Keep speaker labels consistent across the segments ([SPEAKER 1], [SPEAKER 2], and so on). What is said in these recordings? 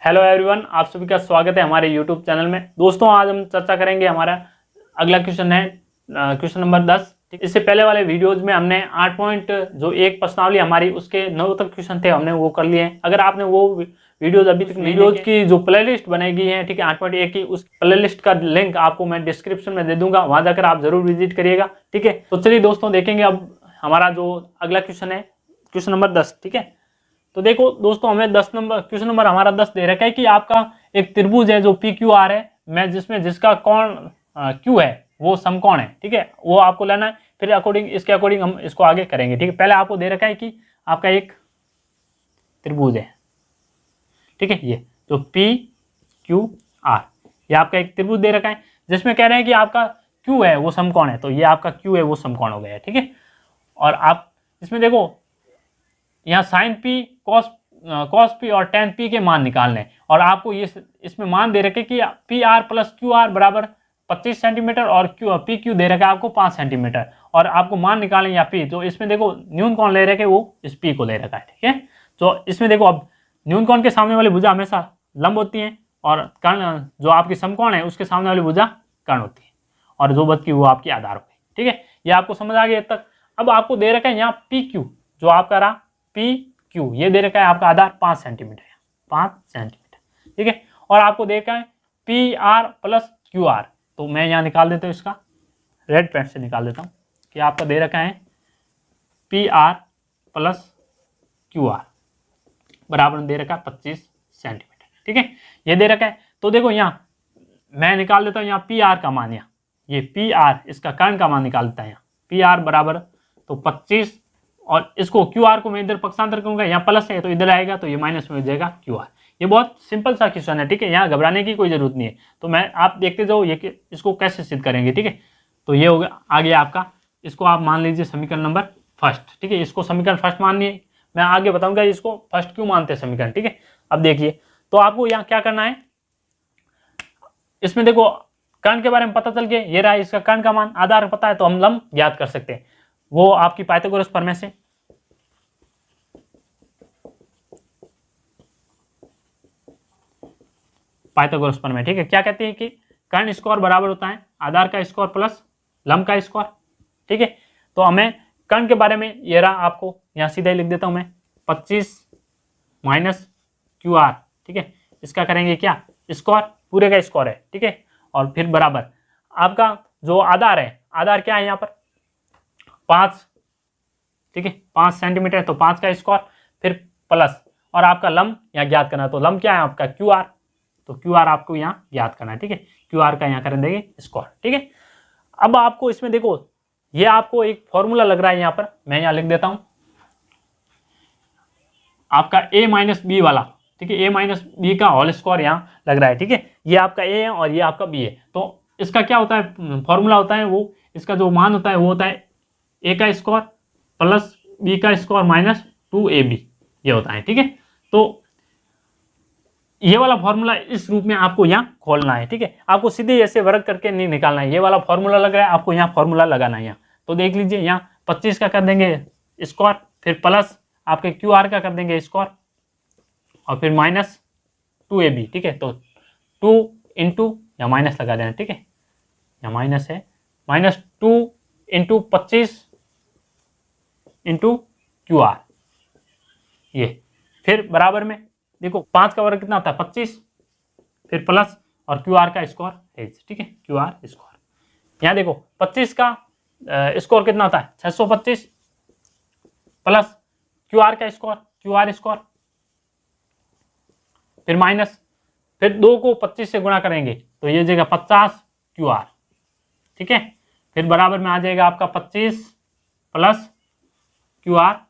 [SPEAKER 1] Hello everyone, आप सभी का स्वागत है हमारे यूट्यूब चैनल में। दोस्तों, आज हम चर्चा करेंगे, हमारा अगला क्वेश्चन है क्वेश्चन नंबर 10। इससे पहले वाले वीडियोज में हमने 8 पॉइंट जो एक प्रश्नावली हमारी उसके 9 तक क्वेश्चन थे, हमने वो कर लिए हैं। अगर आपने वो वीडियोज अभी तक वीडियोज की जो प्लेलिस्ट बनाई गई है, ठीक है, 8.1 की, उस प्लेलिस्ट का लिंक आपको मैं डिस्क्रिप्शन में दे दूंगा, वहां जाकर आप जरूर विजिट करिएगा, ठीक है। तो चलिए दोस्तों, देखेंगे अब हमारा जो अगला क्वेश्चन है, क्वेश्चन नंबर 10, ठीक है। तो देखो दोस्तों, हमें 10 नंबर क्वेश्चन नंबर हमारा 10 दे रखा है कि आपका एक त्रिभुज है जो पी क्यू आर है, मैं जिसमें जिसका कोण क्यू है वो समकोण है, ठीक है, वो आपको लेना है। फिर इसके अकॉर्डिंग हम इसको आगे करेंगे, ठीक है। पहले आपको दे रखा है कि आपका एक त्रिभुज है, ठीक है, ये जो पी क्यू आर, ये आपका एक त्रिभुज दे रखा है जिसमें कह रहे हैं कि आपका क्यू है वो समकोण है, तो ये आपका क्यू है वो समकोण हो गया, ठीक है। और आप इसमें देखो, यहाँ साइन पी कॉस पी और टेन पी के मान निकालने हैं, और आपको ये इसमें मान दे रखे कि P R plus Q R बराबर 25 सेंटीमीटर और पी क्यू दे रखा है आपको 5 सेंटीमीटर, और आपको मान निकालें या पी। तो इसमें देखो न्यून कोण ले रखे वो इस पी को ले रखा है, ठीक है। तो इसमें देखो, अब न्यून कोण के सामने वाली भुजा हमेशा लंब होती है, और कर्ण जो आपकी समकोण है उसके सामने वाली भुजा कर्ण होती है, और जो बच की वो आपकी आधार होगी, ठीक है। ये आपको समझ आ गया तक। अब आपको दे रखा है यहाँ पी क्यू, जो आपका रहा पी क्यू, ये दे रखा है आपका आधार 5 सेंटीमीटर, 5 सेंटीमीटर, ठीक है। और आपको दे रखा है P R plus Q R, तो मैं यहाँ निकाल देता हूँ, इसका रेड पेन से निकाल देता हूँ कि आपका दे रखा है P R plus Q R बराबर दे रखा है 25 सेंटीमीटर, ठीक है, ये दे रखा है। तो देखो यहाँ मैं निकाल देता हूँ यहाँ पी आर का मान, यहाँ ये पी आर इसका कर्ण का मान निकाल देता है, यहाँ पी आर बराबर तो 25, और इसको क्यू आर को मैं इधर पक्षांतर करूंगा, यहाँ प्लस है तो इधर आएगा, तो ये माइनस में हो जाएगा क्यू आर। ये बहुत सिंपल सा क्वेश्चन है, ठीक है, यहाँ घबराने की कोई जरूरत नहीं है। तो मैं आप देखते जाओ ये इसको कैसे सिद्ध करेंगे, ठीक है। तो ये हो गया आगे आपका, इसको आप मान लीजिए समीकरण नंबर फर्स्ट, ठीक है, इसको समीकरण फर्स्ट मानिए, मैं आगे बताऊंगा इसको फर्स्ट क्यों मानते हैं समीकरण, ठीक है। अब देखिए, तो आपको यहाँ क्या करना है, इसमें देखो कर्ण के बारे में पता चल गया, ये रहा इसका कर्ण का मान, आधार पता है तो हम लंब ज्ञात कर सकते हैं, वो आपकी पाइथागोरस प्रमेय से। पाइथागोरस प्रमेय, ठीक है, क्या कहते हैं कि कर्ण स्क्वायर बराबर होता है आधार का स्क्वायर प्लस लंब का स्क्वायर, ठीक है। तो हमें कर्ण के बारे में ये रहा, आपको यहां सीधा ही लिख देता हूं मैं, 25 माइनस क्यू आर, ठीक है, इसका करेंगे क्या, स्क्वायर, पूरे का स्क्वायर है, ठीक है, और फिर बराबर आपका जो आधार है, आधार क्या है यहाँ पर 5, ठीक है, 5 सेंटीमीटर, तो 5 का स्क्वायर, फिर प्लस, और आपका लंब यहाँ ज्ञात करना है, तो लंब क्या है आपका क्यू आर, तो क्यू आर आपको यहाँ ज्ञात करना है, ठीक है, क्यू आर का यहाँ कर देंगे स्क्वायर, ठीक है। अब आपको इसमें देखो, ये आपको एक फॉर्मूला लग रहा है यहाँ पर, मैं यहाँ लिख देता हूं, आपका a माइनस बी वाला, ठीक है, a माइनस बी का होल स्क्वायर यहाँ लग रहा है, ठीक है, ये आपका a है और ये आपका b है। तो इसका क्या होता है, फॉर्मूला होता है वो, इसका जो मान होता है वो होता है a का स्क्वायर प्लस b का स्क्वायर माइनस 2ab, ये होता है, ठीक है। तो ये वाला फॉर्मूला इस रूप में आपको यहाँ खोलना है, ठीक है, आपको सीधे ऐसे वर्ग करके नहीं निकालना है, ये वाला फॉर्मूला लग रहा है आपको यहाँ फॉर्मूला लगाना है यहाँ। तो देख लीजिए, यहाँ 25 का कर देंगे स्क्वायर, फिर प्लस आपके क्यू आर का कर देंगे स्क्वायर, और फिर माइनस 2ab, ठीक है, तो 2 इंटू या माइनस लगा देना, ठीक है, यहाँ माइनस है, minus 2 into 25 into Q R, ये फिर बराबर में देखो 5 का वर्ग कितना होता है 25, फिर प्लस और क्यू आर का स्क्वायर है, ठीक है, क्यू आर स्क्वायर। यहाँ देखो 25 का स्क्वायर कितना होता है 625, प्लस क्यू आर का स्क्वायर, क्यू आर स्क्वायर, फिर माइनस, फिर 2 को 25 से गुणा करेंगे तो ये जाएगा 50 क्यू आर, ठीक है, फिर बराबर में आ जाएगा आपका 25 प्लस क्यू आर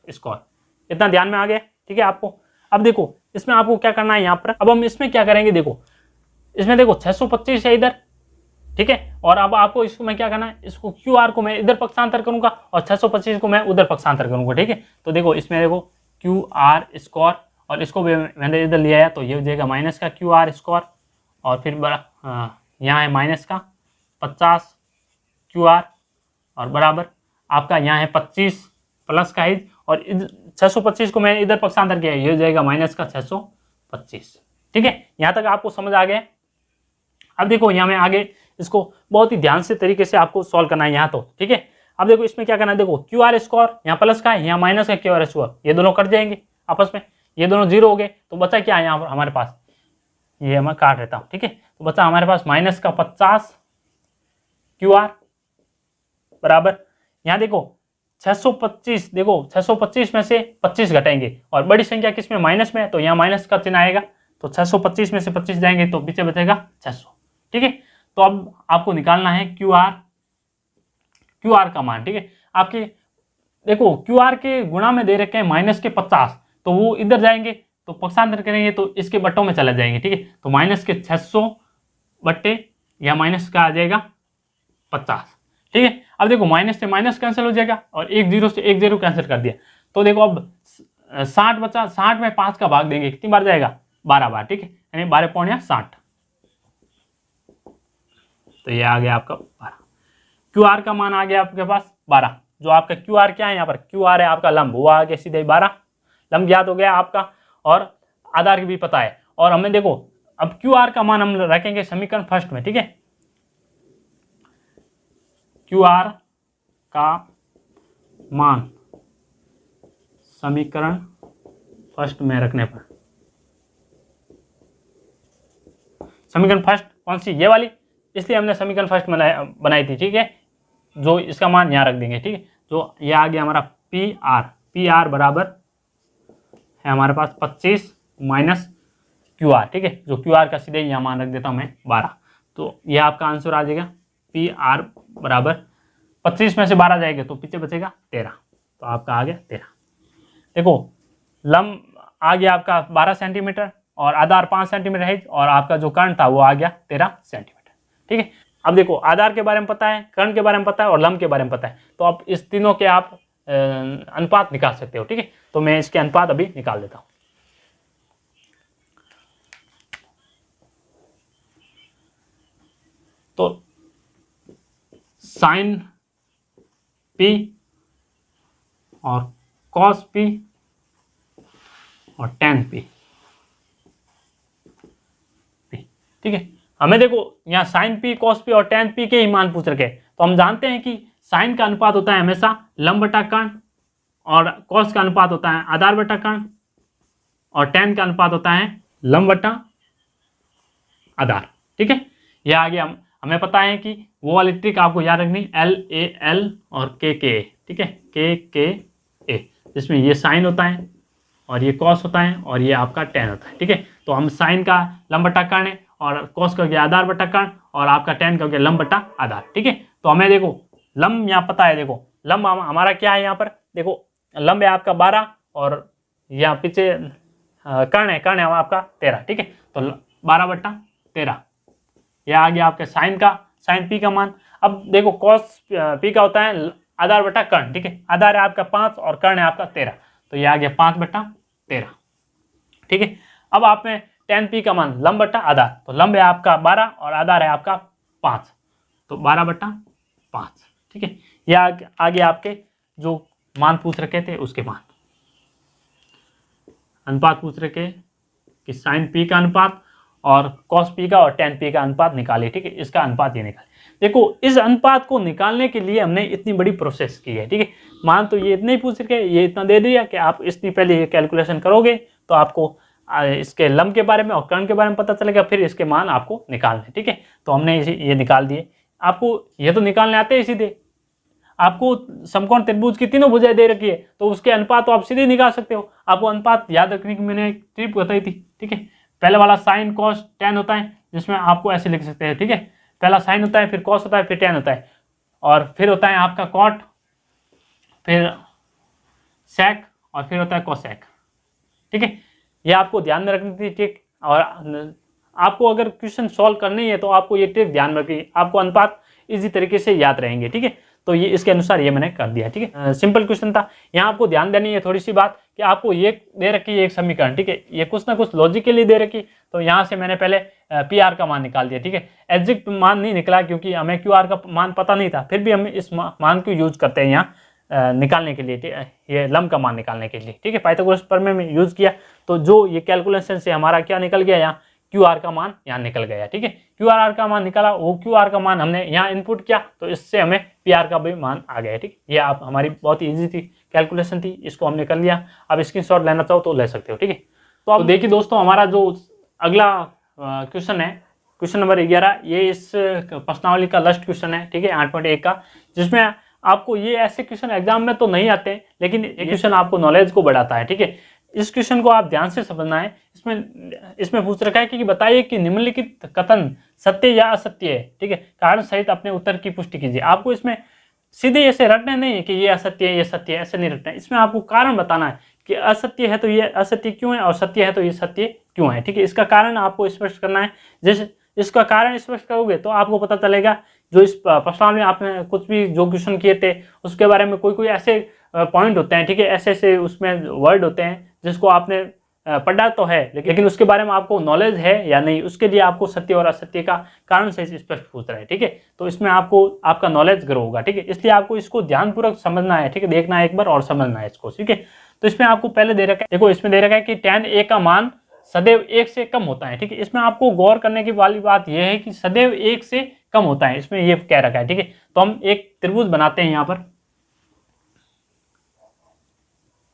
[SPEAKER 1] स्क्वायर। इतना ध्यान में आ गया, ठीक है आपको। अब देखो इसमें आपको क्या करना है यहाँ पर, अब हम इसमें क्या करेंगे, देखो इसमें देखो 625 है इधर, ठीक है, और अब आपको इसको मैं क्या करना है, इसको क्यू आर को मैं इधर पक्षांतर करूंगा और 625 को मैं उधर पक्षांतर करूंगा, ठीक है। तो देखो इसमें देखो क्यू आर स्क्वायर, और इसको भी मैंने इधर लिया है, तो ये हो जाएगा माइनस का क्यू आर स्क्वायर, और फिर यहाँ है माइनस का 50 क्यू आर, और बराबर आपका यहाँ है 25 प्लस का ही, और 625 को मैं इधर पक्षांतर किया, ये हो जाएगा माइनस का 625, ठीक है, यहाँ तक आपको समझ आ गया। अब देखो यहाँ में आगे इसको बहुत ही ध्यान से तरीके से आपको सॉल्व करना है यहाँ तो, ठीक है। अब देखो इसमें क्या करना है, देखो क्यू आर स्क्वायर यहाँ प्लस का है, यहाँ माइनस का क्यू आर स्क्वायर, ये दोनों कट जाएंगे आपस में, ये दोनों जीरो हो गए, तो बचा क्या है यहाँ पर हमारे पास, ये मैं काट रहता हूँ, ठीक है। तो बचा हमारे पास माइनस का 50 क्यू आर बराबर, यहाँ देखो 625, देखो 625 में से 25 घटाएंगे और बड़ी संख्या किस में, माइनस में, तो यहाँ माइनस का चिन्ह आएगा, तो 625 में से 25 जाएंगे तो पीछे बचेगा 600, ठीक है। तो अब आपको निकालना है क्यू आर का मान, ठीक है। आपके देखो क्यू आर के गुणा में दे रखे हैं माइनस के 50, तो वो इधर जाएंगे तो पक्षांतर करेंगे तो इसके बट्टों में चला जाएंगे, ठीक है। तो माइनस के 600 बट्टे या माइनस का आ जाएगा 50, ठीक है। अब देखो माइनस से माइनस कैंसिल हो जाएगा और एक जीरो से एक जीरो कैंसिल कर दिया, तो देखो अब 60 बचा, 60 में 5 का भाग देंगे, कितनी बार जाएगा, 12 बार, ठीक है, यानी 12 पौने 60, तो ये आ गया आपका 12। क्यू आर का मान आ गया आपके पास 12, जो आपका क्यू आर क्या है, यहाँ पर क्यू आर है आपका लंब, वो आ गया सीधे 12, लंब ज्ञात हो गया आपका और आधार की भी पता है। और हमें देखो अब क्यू आर का मान हम रखेंगे समीकरण फर्स्ट में, ठीक है। क्यू आर का मान समीकरण फर्स्ट में रखने पर, समीकरण फर्स्ट कौन सी, ये वाली, इसलिए हमने समीकरण फर्स्ट बनाई थी, ठीक है। जो इसका मान यहाँ रख देंगे, ठीक है। जो ये आ गया हमारा पी आर बराबर है हमारे पास 25 माइनस क्यू आर, ठीक है। जो क्यू आर का सीधे यहाँ मान रख देता हूँ मैं 12, तो यह आपका आंसर आ जाएगा पी आर बराबर 25 में से 12 जाएगा तो पीछे बचेगा 13, तो आपका आ गया 13। देखो लंब आ गया आपका 12 सेंटीमीटर और आधार 5 सेंटीमीटर है और आपका जो कर्ण था वो आ गया 13 सेंटीमीटर, ठीक है। अब देखो आधार के बारे में पता है, कर्ण के बारे में पता है और लंब के बारे में पता है, तो आप इस तीनों के आप अनुपात निकाल सकते हो, ठीक है। तो मैं इसके अनुपात अभी निकाल देता हूं। तो साइन पी और कॉस पी और टेन पी, ठीक है। हमें देखो यहाँ साइन पी, कॉस पी और टेन पी के ही मान पूछ रखे, तो हम जानते हैं कि साइन का अनुपात होता है हमेशा लंब बटा कर्ण और कॉस का अनुपात होता है आधार बटा कर्ण और टेन का अनुपात होता है लंब बटा आधार, ठीक है। यह आ गया, हमें पता है कि वो वाली ट्रिक आपको याद रखनी, एल ए एल और के ए, ठीक है, के ए, जिसमें ये साइन होता है और ये कॉस होता है और ये आपका टेन होता है, ठीक है। तो हम साइन का लंब बटा कर्ण है और कॉस का हो गया आधार बटा कर्ण और आपका टेन का हो गया लंब बटा आधार, ठीक है। तो हमें देखो लंब यहाँ पता है, देखो लंब हमारा क्या है, यहाँ पर देखो लंब है आपका 12 और यहाँ पीछे कर्ण है आपका 13, ठीक है। तो 12 बटा 13 यह आ गया आपके साइन पी का मान। अब देखो कॉस पी का होता है आधार बटा कर्ण, ठीक है। आधार है आपका 5 और कर्ण है आपका 13, तो यह आ गया 5 बटा 13, ठीक है। अब आप में टेन पी का मान लंब बटा आधार, तो लंब है आपका 12 और आधार है आपका 5, तो 12 बटा 5, ठीक है। यह आगे आपके जो मान पूछ रखे थे उसके मान, अनुपात पूछ रखे कि साइन पी का अनुपात और कॉस पी का और टेन पी का अनुपात निकाले, ठीक है। इसका अनुपात ये निकाले। देखो इस अनुपात को निकालने के लिए हमने इतनी बड़ी प्रोसेस की है, ठीक है। मान तो ये इतना ही पूछ रखे, ये इतना दे दिया कि आप इतनी पहले ये कैलकुलेशन करोगे तो आपको इसके लंब के बारे में और कर्ण के बारे में पता चलेगा, फिर इसके मान आपको निकालने, ठीक है। तो हमने ये निकाल दिए। आपको ये तो निकालने आते हैं सीधे, आपको समकोण त्रिभुज की तीनों भुजाएं दे रखी है तो उसके अनुपात तो आप सीधे निकाल सकते हो। आपको अनुपात याद रखने की मैंने एक ट्रिक बताई थी, ठीक है। पहले वाला साइन कॉस टेन होता है, जिसमें आपको ऐसे लिख सकते हैं, ठीक है। पहला साइन होता है, फिर कॉस होता है, फिर टेन होता है और फिर होता है आपका कॉट, फिर सेक और फिर होता है कोसेक, ठीक है। ये आपको ध्यान में रखनी थी ट्रिक, और आपको अगर क्वेश्चन सॉल्व करनी है तो आपको ये ट्रिक ध्यान में रखिए, आपको अनुपात इजी तरीके से याद रहेंगे, ठीक है। तो ये इसके अनुसार ये मैंने कर दिया, ठीक है। सिंपल क्वेश्चन था। यहाँ आपको ध्यान देनी है थोड़ी सी बात कि आपको ये दे रखी है एक समीकरण, ठीक है। ये कुछ ना कुछ लॉजिकली दे रखी, तो यहाँ से मैंने पहले पी आर का मान निकाल दिया, ठीक है। एग्जैक्ट मान नहीं निकला क्योंकि हमें क्यू आर का मान पता नहीं था, फिर भी हम इस मान को यूज करते हैं यहाँ निकालने के लिए, ये लंब का मान निकालने के लिए, ठीक है। पाइथागोरस प्रमेय में यूज किया तो जो ये कैलकुलेशन से हमारा क्या निकल गया, यहाँ क्यू आर का मान यहाँ निकल गया, ठीक है। क्यू आर का मान निकाला, वो क्यू आर का मान हमने यहाँ इनपुट किया तो इससे हमें पी आर का भी मान आ गया, ठीक। ये आप हमारी बहुत ही ईजी थी कैलकुलेशन थी, इसको हमने कर लिया। अब स्क्रीनशॉट लेना चाहो तो ले सकते हो, ठीक है। तो अब देखिए दोस्तों, हमारा जो अगला क्वेश्चन है, क्वेश्चन नंबर 11, ये इस प्रश्नावली का लास्ट क्वेश्चन है, ठीक है, 8.1 का, जिसमें आपको ये ऐसे क्वेश्चन एग्जाम में तो नहीं आते, लेकिन ये क्वेश्चन आपको नॉलेज को बढ़ाता है, ठीक है। इस क्वेश्चन को आप ध्यान से समझना है। इसमें पूछ रखा है कि बताइए कि निम्नलिखित कथन सत्य या असत्य है, ठीक है। कारण सहित अपने उत्तर की पुष्टि कीजिए। आपको इसमें सीधे ऐसे रटना नहीं है कि ये असत्य है, ये सत्य है, ऐसे नहीं रटना है। इसमें आपको कारण बताना है कि असत्य है तो ये असत्य क्यों है और सत्य है तो ये सत्य क्यों है, ठीक है। इसका कारण आपको स्पष्ट करना है। जैसे इसका कारण स्पष्ट करोगे तो आपको पता चलेगा जो इस प्रश्नावली में आपने कुछ भी जो क्वेश्चन किए थे उसके बारे में कोई ऐसे पॉइंट होते हैं, ठीक है, ऐसे उसमें वर्ड होते हैं जिसको आपने पढ़ा तो है, लेकिन उसके बारे में आपको नॉलेज है या नहीं, उसके लिए आपको सत्य और असत्य का कारण से स्पष्ट पूछ रहा है, ठीक है। तो इसमें आपको आपका नॉलेज ग्रो होगा, ठीक है। इसलिए आपको इसको ध्यानपूर्वक समझना है, ठीक है, देखना है एक बार और समझना है इसको, ठीक है। तो इसमें आपको पहले दे रखा है, देखो इसमें दे रखा है कि tan a का मान सदैव 1 से कम होता है, ठीक है। इसमें आपको गौर करने की वाली बात यह है कि सदैव 1 से कम होता है, इसमें ये कह रखा है, ठीक है। तो हम एक त्रिभुज बनाते हैं यहाँ पर,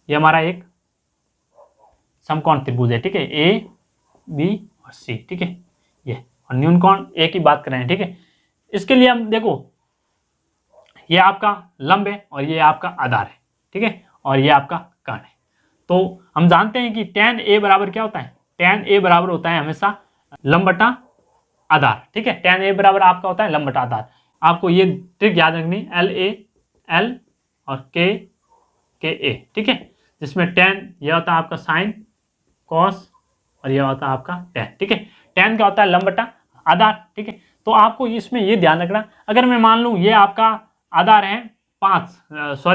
[SPEAKER 1] ये हमारा एक समकोण त्रिभुज है, ठीक है, ए बी और सी, ठीक है, ये, और न्यून कोण ए की बात कर रहे हैं, ठीक है। इसके लिए हम देखो, ये आपका लंब है और ये आपका आधार है, ठीक है, और ये आपका कर्ण है। तो हम जानते हैं कि tan a बराबर क्या होता है, tan a बराबर होता है हमेशा लंब बटा आधार, ठीक है। tan a बराबर आपका होता है लंब बटा आधार। आपको ये ट्रिक याद रखनी, L और K A, ठीक है, जिसमें tan यह होता है आपका साइन कॉस और यह होता है आपका tan, ठीक है। tan क्या होता है लंब बटा आधार, ठीक है। तो आपको इसमें ये ध्यान रखना, अगर मैं मान लूँ ये आपका आधार है 5,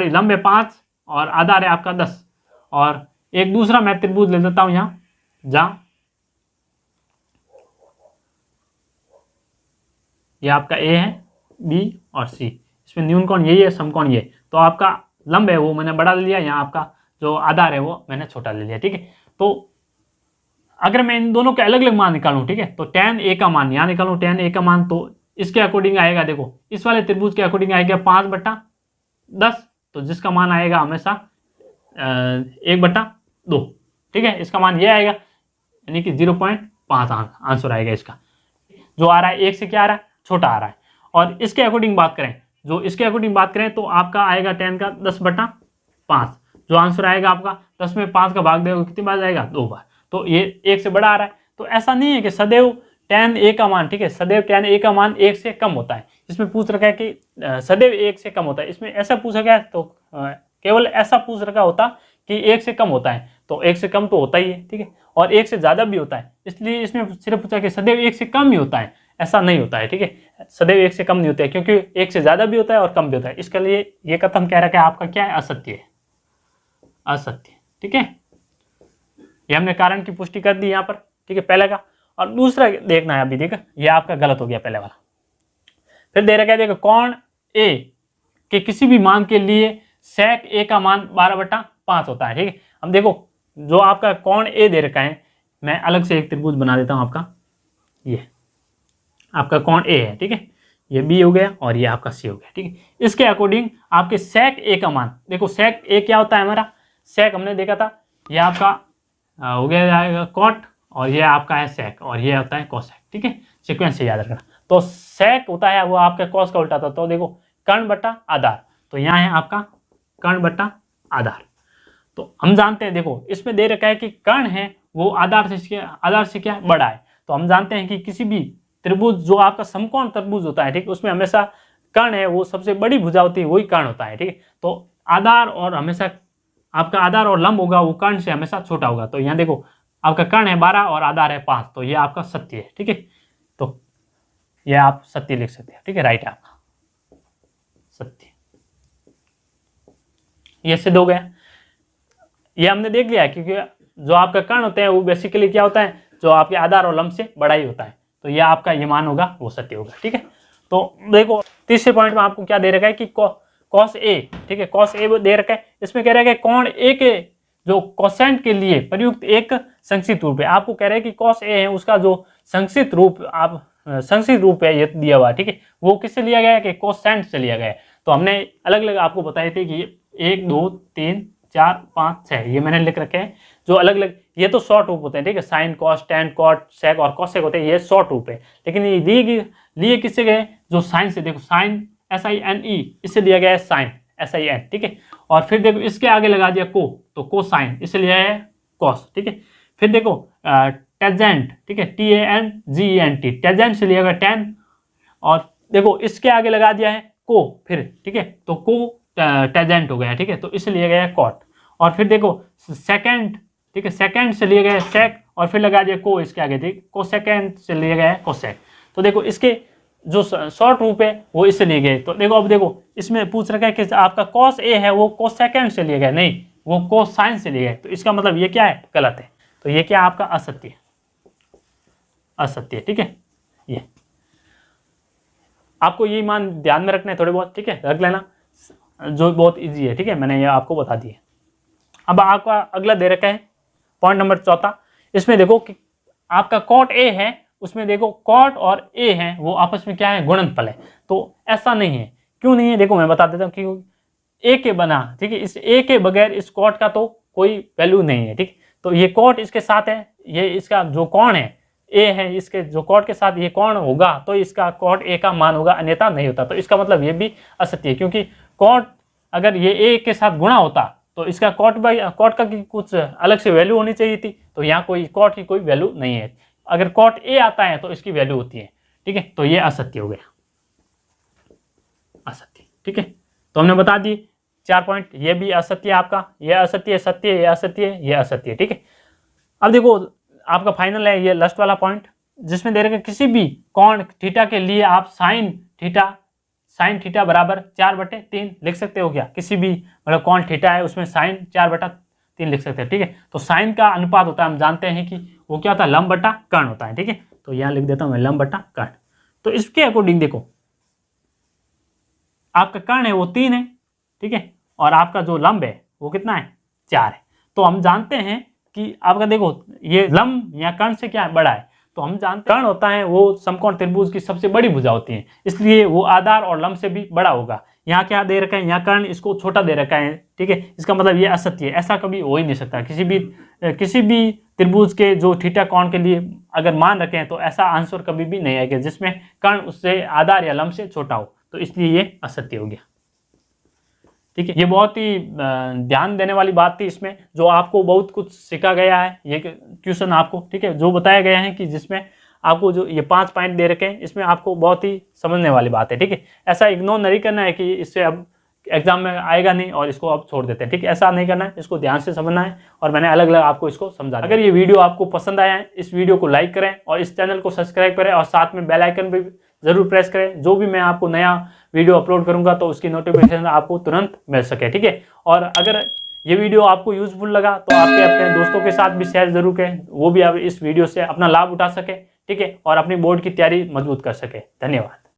[SPEAKER 1] लंब है 5 और आधार है आपका 10, और एक दूसरा मैं त्रिभुज ले लेता हूं यहां, जहां ये आपका ए है, बी और सी, इसमें न्यून कोण यही है, समकोण ये, तो आपका लंब है वो मैंने बड़ा ले लिया, यहाँ आपका जो आधार है वो मैंने छोटा ले लिया, ठीक है। तो अगर मैं इन दोनों के अलग अलग मान निकालूं, ठीक है, तो tan a का मान यहाँ निकालूं, tan a का मान तो इसके अकॉर्डिंग आएगा, देखो इस वाले त्रिभुज के अकॉर्डिंग आएगा 5/10, तो जिसका मान आएगा हमेशा 1/2, ठीक है, इसका मान ये आएगा, यानी कि 0.5 आंसर आएगा इसका। जो आ रहा है 1 से क्या आ रहा है, छोटा आ रहा है। और इसके अकॉर्डिंग बात करें, तो आपका आएगा tan का 10/5, जो आंसर आएगा आपका 10 में 5 का भाग देगा कितनी बार जाएगा, 2 बार, तो ये 1 से बड़ा आ रहा है। तो ऐसा नहीं है कि सदैव tan a का मान, ठीक है, सदैव tan a का मान 1 से कम होता है। इसमें पूछ रखा है कि सदैव 1 से कम होता है, इसमें ऐसा पूछा गया है तो केवल ऐसा पूछ रखा होता कि 1 से कम होता है, तो 1 से कम तो होता ही है, ठीक है, और 1 से ज़्यादा भी होता है, इसलिए इसमें सिर्फ पूछा कि सदैव 1 से कम ही होता है, ऐसा नहीं होता है, ठीक है, सदैव 1 से कम नहीं होता है, क्योंकि 1 से ज़्यादा भी होता है और कम भी होता है। इसके लिए ये कथन कह रखा है आपका क्या है, असत्य है, असत्य, ठीक है। ये हमने कारण की पुष्टि कर दी यहाँ पर, ठीक है, पहले का। और दूसरा देखना है अभी, देखा ये आपका गलत हो गया पहले वाला। फिर दे रखा है, देखो कोण ए के किसी भी मान के लिए sec a का मान 12/5 होता है, ठीक है। अब देखो जो आपका कोण ए दे रखा है, मैं अलग से एक त्रिभुज बना देता हूं आपका, ये आपका कोण ए है, ठीक है, ये बी हो गया और ये आपका सी हो गया, ठीक है। इसके अकॉर्डिंग आपके sec a का मान, देखो sec a क्या होता है हमारा, sec हमने देखा था, ये आपका हो गया जाएगा cot और ये आपका है sec और ये होता है cosec, ठीक है, सीक्वेंस से याद रखना। तो sec होता है वो आपके cos का उल्टा था, तो देखो कर्ण बटा आधार, तो यहाँ है आपका कर्ण बटा आधार। तो हम जानते हैं, देखो इसमें दे रखा है कि कर्ण है वो आधार से क्या बड़ा है, तो हम जानते हैं कि किसी भी त्रिभुज जो आपका समकोण त्रिभुज होता है, ठीक है, उसमें हमेशा कर्ण है वो सबसे बड़ी भुजा होती है, वही कर्ण होता है, ठीक है। तो आधार और हमेशा आपका आधार और लंब होगा वो कर्ण से हमेशा छोटा होगा। तो यहाँ देखो आपका कर्ण है 12 और आधार है 5, तो ये आपका सत्य है, ठीक है, तो ये आप सत्य लिख सकते हैं, ठीक है, राइट है आपका सत्य, ये सिद्ध हो गया। ये हमने देख लिया क्योंकि जो आपका कर्ण होते हैं वो बेसिकली क्या होता है, जो आपके आधार और लंब से बड़ा ही होता है, तो ये आपका ये मान होगा वो सत्य होगा, ठीक है। तो देखो तीसरे पॉइंट में आपको क्या दे रखा है कि कॉस ए, ठीक है, कॉस ए दे रखा है। इसमें कह रहा है कि कोण ए के जो कोसेंट के लिए प्रयुक्त एक संक्षिप्त रूप है। आपको कह रहा है कि कॉस ए है उसका जो संक्षिप्त रूप है ये दिया हुआ, ठीक है, वो किससे लिया गया है कि कोसेंट से लिया गया है। तो हमने अलग अलग आपको बताए थे कि 1 2 3 4 5 6 ये मैंने लिख रखे हैं जो अलग अलग, ये तो शॉर्ट रूप होते हैं, ठीक है, sine cos tan cot sec और कॉसेक होते हैं, ये शॉर्ट रूप है। लेकिन ये लिए किससे गए, जो साइन से, देखो साइन SINE इससे लिया गया है साइन SIN, ठीक है। और फिर देखो इसके आगे लगा दिया को, तो को साइन इससे लिया है कॉस, ठीक है। फिर देखो टेजेंट, ठीक है, TANGENT, टेजेंट से लिया गया टेन। और देखो इसके आगे लगा दिया है को फिर, ठीक है, तो को टेजेंट हो गया, ठीक है, तो इससे लिया गया है कॉट। और फिर देखो सेकेंड, ठीक है, सेकेंड से लिया गया है सेक और फिर लगा दिया को इसके आगे, ठीक, को सेकेंड से लिया गया है कोसेक। तो देखो इसके जो शॉर्ट रूप है वो इससे लिए गए। तो देखो अब देखो इसमें पूछ रखा है कि आपका कॉस ए है वो कोसेकेंड से लिया गया, नहीं वो कोसाइन से लिया गया। तो इसका मतलब ये क्या है, गलत है। तो ये क्या आपका असत्य है, असत्य है, ठीक है। ये आपको ये मान ध्यान में रखना है थोड़े बहुत, ठीक है, रख लेना, जो बहुत इजी है, ठीक है, मैंने ये आपको बता दिया। अब आपका अगला दे रखा है पॉइंट नंबर 4। इसमें देखो कि आपका कॉट ए है, उसमें देखो कॉट और ए है वो आपस में क्या है, गुणनफल है। तो ऐसा नहीं है, क्यों नहीं है, देखो मैं बता देता हूँ क्योंकि ए के बना, ठीक है, इस ए के बगैर इस कॉट का तो कोई वैल्यू नहीं है, ठीक। तो ये कॉट इसके साथ है, ये इसका जो कोण है ए है, इसके जो कॉट के साथ ये कोण होगा तो इसका कॉट ए का मान होगा, अन्यथा नहीं होता। तो इसका मतलब ये भी असत्य है, क्योंकि कॉट अगर ये ए के साथ गुणा होता तो इसका कॉट का की कुछ अलग से वैल्यू होनी चाहिए थी। तो यहाँ कोई कॉट की कोई वैल्यू नहीं है। अगर कॉट ए आता है तो इसकी वैल्यू होती है, ठीक है। तो ये असत्य हो गया, असत्य, ठीक है। तो हमने बता दी 4 पॉइंट, ये भी असत्य है आपका, ये असत्य है, सत्य है, ये असत्य है, ये असत्य है, ठीक है। अब देखो आपका फाइनल है ये लास्ट वाला पॉइंट, जिसमें दे रखा किसी भी कोण थीटा के लिए आप साइन थीटा बराबर 4/3 लिख सकते हो क्या। किसी भी मतलब कोण थीटा है उसमें साइन 4/3 लिख सकते हैं, ठीक है। तो साइन का अनुपात होता है, हम जानते हैं कि वो क्या होता है, लंब बटा कर्ण होता है, ठीक है। तो यहाँ लिख देता हूँ मैं लंब बटा कर्ण। तो इसके अकॉर्डिंग देखो आपका कर्ण है वो 3 है, ठीक है, और आपका जो लंब है वो कितना है, 4 है। तो हम जानते हैं कि आपका देखो ये लंब या कर्ण से क्या है, बड़ा है। तो हम जानते हैं कर्ण होता है वो समकोण त्रिभुज की सबसे बड़ी भुजा होती है, इसलिए वो आधार और लंब से भी बड़ा होगा। यहाँ क्या दे रखा है, यहाँ कर्ण इसको छोटा दे रखा है, ठीक है। इसका मतलब ये असत्य है, ऐसा कभी हो ही नहीं सकता। किसी भी त्रिभुज के जो थीटा कोण के लिए अगर मान रखें तो ऐसा आंसर कभी भी नहीं आएगा जिसमें कर्ण उससे आधार या लंब से छोटा हो। तो इसलिए ये असत्य हो गया, ठीक है। ये बहुत ही ध्यान देने वाली बात थी इसमें, जो आपको बहुत कुछ सिखा गया है ये क्वेश्चन आपको, ठीक है, जो बताया गया है कि जिसमें आपको जो ये 5 पॉइंट दे रखे हैं इसमें आपको बहुत ही समझने वाली बात है, ठीक है। ऐसा इग्नोर नहीं करना है कि इससे अब एग्जाम में आएगा नहीं और इसको अब छोड़ देते हैं, ठीक है, ऐसा नहीं करना है, इसको ध्यान से समझना है। और मैंने अलग अलग आपको इसको समझा। अगर ये वीडियो आपको पसंद आया है, इस वीडियो को लाइक करें और इस चैनल को सब्सक्राइब करें और साथ में बेल आइकन भी जरूर प्रेस करें, जो भी मैं आपको नया वीडियो अपलोड करूंगा तो उसकी नोटिफिकेशन आपको तुरंत मिल सके, ठीक है। और अगर ये वीडियो आपको यूजफुल लगा तो आपके अपने दोस्तों के साथ भी शेयर जरूर करें, वो भी आप इस वीडियो से अपना लाभ उठा सके, ठीक है, और अपनी बोर्ड की तैयारी मजबूत कर सके। धन्यवाद।